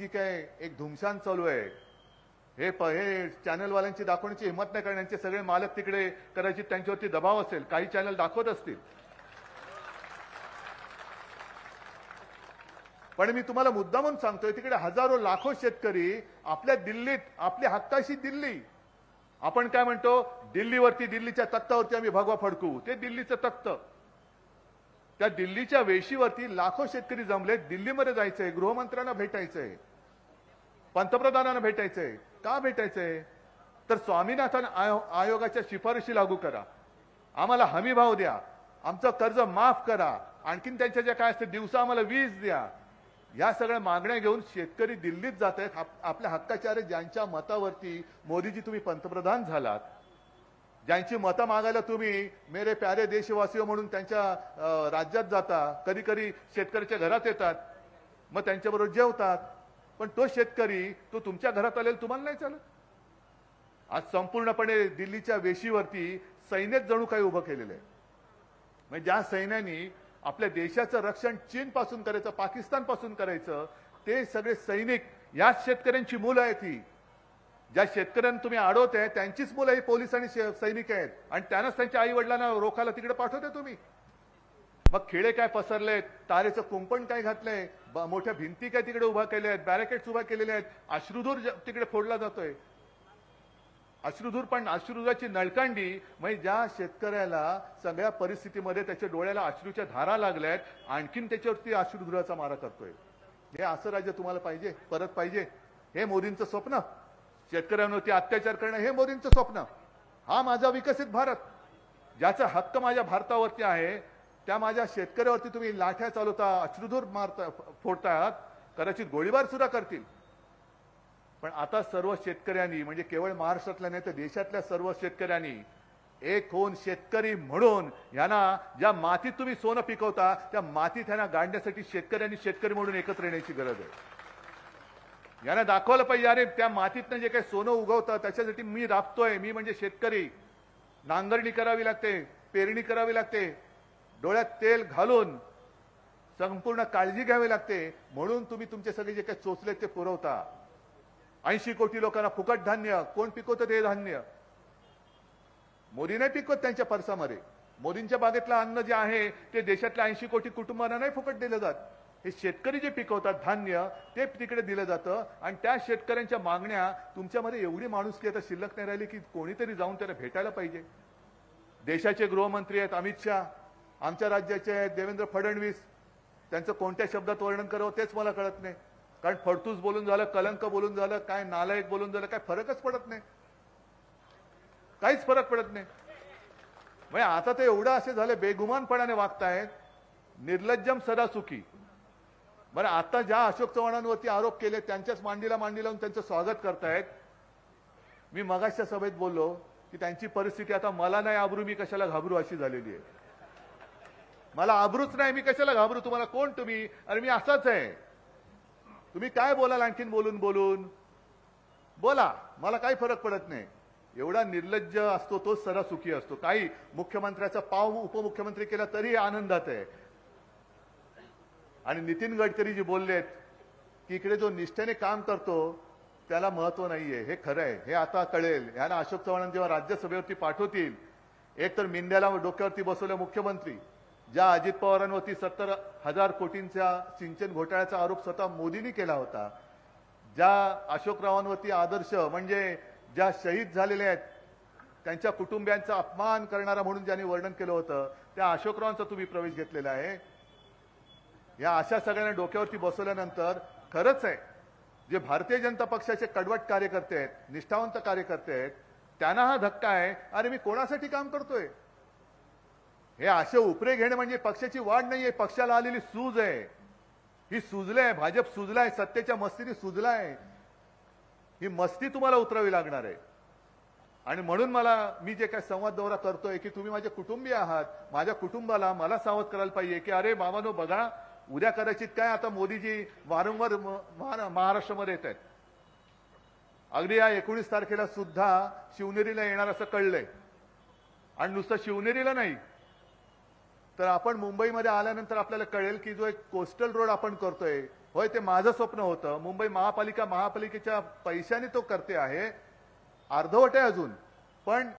इतकी काय एक धुमशान चालू आहे, हे चॅनलवाल्यांची दाखवण्याची हिंमत नाही, कारण यांचे सगळे मालक तिकडे कदाचित त्यांच्यावरती दबाव असेल, काही चॅनल दाखवत असतील. पण मी तुम्हाला मुद्दामून सांगतोय, तिकडे हजारो लाखो शेतकरी आपल्या दिल्लीत, आपली हक्काशी दिल्ली, आपण काय म्हणतो दिल्लीवरती, दिल्लीच्या तख्तावरती आम्ही भगवा फडकू, ते दिल्लीचं तख्त, त्या दिल्लीच्या वेशीवरती लाखो शेतकरी जमले. दिल्लीमध्ये जायचंय, गृहमंत्र्यांना भेटायचंय, पंतप्रधानांना भेटायचंय. का भेटायचंय? तर स्वामीनाथन आयोगाच्या शिफारशी लागू करा, आम्हाला हमी भाव द्या, आमचं कर्ज माफ करा, आणखीन त्यांच्या ज्या काय असते दिवसा आम्हाला वीज द्या. या सगळ्या मागण्या घेऊन शेतकरी दिल्लीत जात आहेत. आपल्या हक्काच्या, ज्यांच्या मतावरती मोदीजी तुम्ही पंतप्रधान झालात, ज्यांची मतं मागायला तुम्ही मेरे प्यारे देशवासी म्हणून त्यांच्या राज्यात जाता, कधी कधी शेतकऱ्याच्या घरात येतात, मग त्यांच्याबरोबर जेवतात, पण तो शेतकरी तो तुमच्या घरात आलेला तुम्हाला नाही चालत. आज संपूर्णपणे दिल्लीच्या वेशीवरती सैन्यच जणू काही उभं केलेलं आहे. म्हणजे ज्या सैन्यानी आपल्या देशाचं रक्षण चीन पासून करायचं, पाकिस्तान पासून करायचं, ते सगळे सैनिक याच शेतकऱ्यांची मुलं आहेत. ही ज्या शेतकऱ्यांना तुम्ही अडवताय त्यांचीच मुलं ही पोलीस आणि सैनिक आहेत, आणि त्यांनाच त्यांच्या आई वडिलांना रोखायला तिकडे पाठवते तुम्ही. मग खेळे काय पसरलेत, तारेचं कुंपण काय घातलंय, मोठ्या भिंती काय तिकडे उभा केल्या आहेत, बॅरिकेड्स उभा केलेले आहेत, अश्रुधूर तिकडे फोडला जातोय. अश्रुधूर, पण अश्रुधुराची नळकांडी, म्हणजे ज्या शेतकऱ्याला सगळ्या परिस्थितीमध्ये त्याच्या डोळ्याला अश्रूच्या धारा लागल्यात, आणखीन त्याच्यावरती अश्रुधुराचा मारा करतोय. हे असं राज्य तुम्हाला पाहिजे, परत पाहिजे? हे मोदींचं स्वप्न, शेतकऱ्यांवरती अत्याचार करणं, हे मोदींचं स्वप्न. हा माझा विकसित भारत, ज्याचा हक्क माझ्या भारतावरती आहे, त्या माझ्या शेतकऱ्यावरती तुम्ही लाठ्या चालवता, अश्रुधूर मारता, फोडतात, कदाचित गोळीबार सुद्धा करतील. पण आता सर्व शेतकऱ्यांनी, म्हणजे केवळ महाराष्ट्रातल्या नाही तर देशातल्या सर्व शेतकऱ्यांनी एक होऊन शेतकरी म्हणून यांना, ज्या मातीत तुम्ही सोनं पिकवता त्या मातीत यांना गाडण्यासाठी शेतकरी म्हणून एकत्र येण्याची गरज आहे. यांना दाखवलं पाहिजे, अरे त्या मातीतनं जे काही सोनं उगवतं त्याच्यासाठी मी राबतोय, मी म्हणजे शेतकरी. नांगरणी करावी लागते, पेरणी करावी लागते, डोळ्यात तेल घालून संपूर्ण काळजी घ्यावी लागते, म्हणून तुम्ही तुमचे सगळे जे काही चोचले ते पुरवता. 80 कोटी लोकांना फुकट धान्य, कोण पिकवतं ते धान्य? मोदी नाही पिकवत त्यांच्या परसामध्ये. मोदींच्या बागेतलं अन्न जे आहे ते देशातल्या 80 कोटी कुटुंबांना नाही फुकट दिलं जात. हे शेतकरी जे पिकवतात धान्य ते तिकडे दिलं जातं, आणि त्या शेतकऱ्यांच्या मागण्या, तुमच्यामध्ये एवढी माणुसकी आता शिल्लक नाही राहिली की कोणीतरी जाऊन त्याला भेटायला पाहिजे. देशाचे गृहमंत्री आहेत अमित शहा, आमच्या राज्याचे आहेत देवेंद्र फडणवीस, त्यांचं कोणत्या शब्दात वर्णन करावं तेच मला कळत नाही. कारण फडतूस बोलून झालं, कलंक बोलून झालं, काय नालायक बोलून झालं, काय फरकच पडत नाही, काहीच फरक पडत नाही. म्हणजे आता ते एवढं असे झाले, बेगुमानपणाने वागतायत, निर्लज्जम सदा सुखी. बरं, आता ज्या अशोक चव्हाणांवरती आरोप केले त्यांच्याच मांडीला लावून त्यांचं स्वागत करतायत. मी मगाच्या सभेत बोललो की त्यांची परिस्थिती आता मला नाही आबरू, मी कशाला घाबरू अशी झालेली आहे. मला आबरूच नाही, मी कशाला घाबरू? तुम्हाला कोण तुम्ही? अरे मी असाच आहे. तुम्ही काय बोलाल? आणखीन बोलून बोला, मला काही फरक पडत नाही. एवढा निर्लज्ज असतो तोच सदा सुखी असतो. काही मुख्यमंत्र्याचा पाव उपमुख्यमंत्री केला तरी आनंदात आहे. आणि नितीन गडकरी जी बोललेत की इकडे जो निष्ठेने काम करतो त्याला महत्व नाहीये, हे खरं आहे. हे आता कळेल. यांना अशोक चव्हाण जेव्हा राज्यसभेवरती पाठवतील, एक तर मिंद्याला डोक्यावरती बसवलं मुख्यमंत्री, ज्या अजित पवारांवरती 70,000 कोटींच्या सिंचन घोटाळ्याचा आरोप स्वतः मोदींनी केला होता, ज्या अशोकरावांवरती आदर्श म्हणजे ज्या शहीद झालेले आहेत त्यांच्या कुटुंबियांचा अपमान करणारा म्हणून ज्यांनी वर्णन केलं होतं, त्या अशोकरावांचा तुम्ही प्रवेश घेतलेला आहे. या अशा सगळ्यांना डोक्यावरती बसवल्यानंतर खरंच आहे, जे भारतीय जनता पक्षाचे कडवट कार्यकर्ते आहेत, निष्ठावंत कार्यकर्ते आहेत, त्यांना हा धक्का आहे. अरे मी कोणासाठी काम करतोय? हे असे उपरे घेणे म्हणजे पक्षाची वाढ नाहीये, पक्षाला आलेली सूज आहे. ही सुजलंय, भाजप सुजलाय, सत्तेच्या मस्तीने सुजलाय. ही मस्ती तुम्हाला उतरावी लागणार आहे. आणि म्हणून मी जे काय संवाद दौरा करतोय की तुम्ही माझे कुटुंबीय आहात, माझ्या कुटुंबाला मला सावध करायला पाहिजे की अरे बाबांनो बघा, उद्या कदाचित काय आता मोदीजी वारंवार महाराष्ट्रामध्ये येत आहेत. अगदी या 19 तारखेला सुद्धा शिवनेरीला येणार असं कळलंय. आणि नुसतं शिवनेरीला नाही तर आपण मुंबईमध्ये आल्यानंतर आपल्याला कळेल की जो एक कोस्टल रोड आपण करतोय होय, ते माझं स्वप्न होतं. मुंबई महापालिकेच्या पैशाने तो करते आहे, अर्धवट आहे अजून, पण